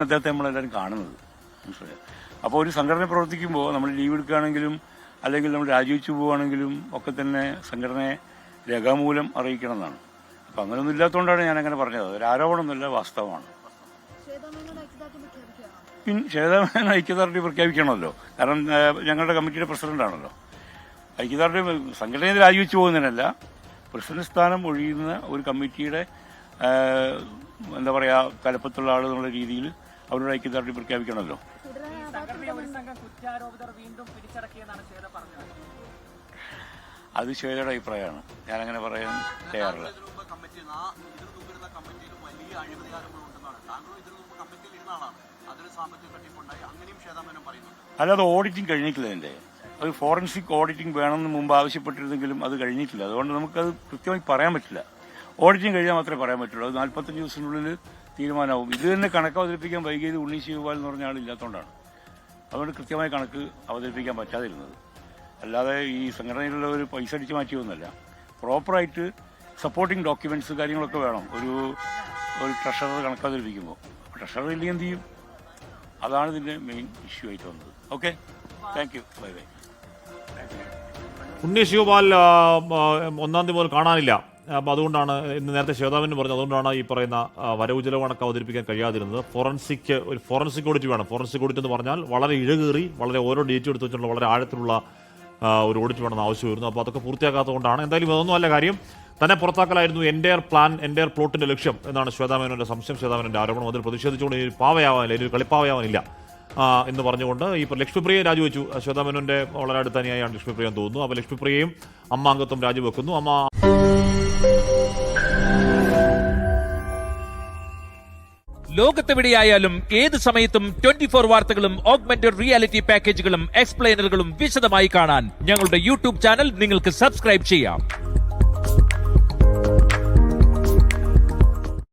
അദ്ദേഹത്തെ നമ്മളെല്ലാവരും കാണുന്നത്. മനസ്സിലായോ? അപ്പോൾ ഒരു സംഘടന പ്രവർത്തിക്കുമ്പോൾ നമ്മൾ ലീവ് എടുക്കുകയാണെങ്കിലും അല്ലെങ്കിൽ നമ്മൾ രാജിവെച്ചു പോവുകയാണെങ്കിലും ഒക്കെ തന്നെ സംഘടനയെ രേഖാമൂലം അറിയിക്കണം എന്നാണ്. അപ്പം അങ്ങനെയൊന്നും ഇല്ലാത്തതുകൊണ്ടാണ് ഞാനങ്ങനെ പറഞ്ഞത്. ഒരു ആരോപണമൊന്നുമില്ല, വാസ്തവമാണ്. പിന്നെ ശ്വേതാമേനോൻ ഐക്യദാർഢ്യം പ്രഖ്യാപിക്കണമല്ലോ. കാരണം ഞങ്ങളുടെ കമ്മിറ്റിയുടെ പ്രസിഡന്റാണല്ലോ. ഐക്യദാർഢ്യം സംഘടനയിൽ രാജിവെച്ചു പോകുന്നതിനല്ല, പ്രസിഡന്റ് സ്ഥാനം ഒഴിയുന്ന ഒരു കമ്മിറ്റിയുടെ എന്താ പറയുക തലപ്പത്തുള്ള ആൾ എന്നുള്ള രീതിയിൽ അവരുടെ ഐക്യദാർഢ്യം പ്രഖ്യാപിക്കണമല്ലോ. അത് ശ്വേതയുടെ അഭിപ്രായമാണ്. ഞാനങ്ങനെ പറയാൻ തയ്യാറില്ല. അല്ലാതെ ഓഡിറ്റിംഗ് കഴിഞ്ഞിട്ടില്ല. എൻ്റെ അത് ഫോറൻസിക് ഓഡിറ്റിംഗ് വേണമെന്ന് മുമ്പ് ആവശ്യപ്പെട്ടിരുന്നെങ്കിലും അത് കഴിഞ്ഞിട്ടില്ല. അതുകൊണ്ട് നമുക്കത് കൃത്യമായി പറയാൻ പറ്റില്ല. ഓഡിറ്റിംഗ് കഴിഞ്ഞാൽ മാത്രമേ പറയാൻ പറ്റുള്ളൂ. അത് 45 ദിവസത്തിനുള്ളിൽ തീരുമാനമാവും. ഇത് തന്നെ കണക്ക് അവതരിപ്പിക്കാൻ വൈകിയത് ഉണ്ണി ശിവപാൽ എന്ന് പറഞ്ഞ ആളില്ലാത്തതുകൊണ്ടാണ്. അതുകൊണ്ട് കൃത്യമായ കണക്ക് അവതരിപ്പിക്കാൻ പറ്റാതിരുന്നത്. അല്ലാതെ ഈ സംഘടനയിലുള്ള ഒരു പൈസ അടിച്ച് മാറ്റിയൊന്നുമല്ല. പ്രോപ്പറായിട്ട് സപ്പോർട്ടിംഗ് ഡോക്യുമെന്റ്സ് കാര്യങ്ങളൊക്കെ വേണം ഒരു ട്രഷറർ കണക്ക് അവതരിപ്പിക്കുമ്പോൾ. ട്രഷറർ ഇല്ലെങ്കിൽ എന്ത് ചെയ്യും? അതാണ് ഇതിന്റെ മെയിൻ ഇഷ്യൂ ആയിട്ട് വന്നത്. Okay, thank you, bye bye. Unni Shivapal 1-ാം തീയതി മുതൽ കാണാനില്ല. അപ്പോൾ അതുകൊണ്ടാണ് ഇന്ന് നേരത്തെ ശ്വേതാമേനോൻ പറഞ്ഞത്, അതുകൊണ്ടാണ് ഈ പറയുന്ന വരവ് ചെലവ് കണക്ക് അവതരിപ്പിക്കാൻ കഴിയാതിരുന്നത്. ഒരു ഫോറൻസിക് ഓഡിറ്റ് വേണം. ഫോറൻസിക് ഓഡിറ്റ് എന്ന് പറഞ്ഞാൽ വളരെ ഇഴകേറി, വളരെ ഓരോ ഡേറ്റ് എടുത്ത് വെച്ചിട്ടുള്ള വളരെ ആഴത്തിലുള്ള ഒരു ഓഡിറ്റ് വേണമെന്ന് ആവശ്യം വരുന്നു. അപ്പോൾ അതൊക്കെ പൂർത്തിയാക്കാത്തതുകൊണ്ടാണ്. എന്തായാലും ഇതൊന്നും അല്ല കാര്യം. തന്നെ പുറത്താക്കലായിരുന്നു എൻ്റെ പ്ലോട്ടിന്റെ ലക്ഷ്യം എന്നാണ് ശ്വേതാമേനോന്റെ സംശയം, ശ്വേതാമേനോന്റെ ആരോപണം. അതിൽ പ്രതിഷേധിച്ചുകൊണ്ട് ഒരു പാവയാവാനില്ല, ഒരു കളിപ്പാവയാവാനില്ല എന്ന് പറഞ്ഞുകൊണ്ട് ഇപ്പോൾ ലക്ഷ്മിപ്രിയയെ രാജിവെച്ചു. ശ്വേതാമേനോന്റെ വളരെ അടുത്ത അനുയായിയാണ് ലക്ഷ്മിപ്രിയ എന്ന് തോന്നുന്നു. അപ്പോൾ ലക്ഷ്മിപ്രിയയും അംഗത്വം രാജിവെക്കുന്നു. ലോകത്തെവിടെയായാലും ഏത് സമയത്തും 24 വാർത്തകളും ഓഗ്മെന്റഡ് റിയാലിറ്റി പാക്കേജുകളും എക്സ്പ്ലെയിനറുകളും വിശദമായി കാണാൻ ഞങ്ങളുടെ യൂട്യൂബ് ചാനൽ നിങ്ങൾക്ക് സബ്സ്ക്രൈബ് ചെയ്യാം.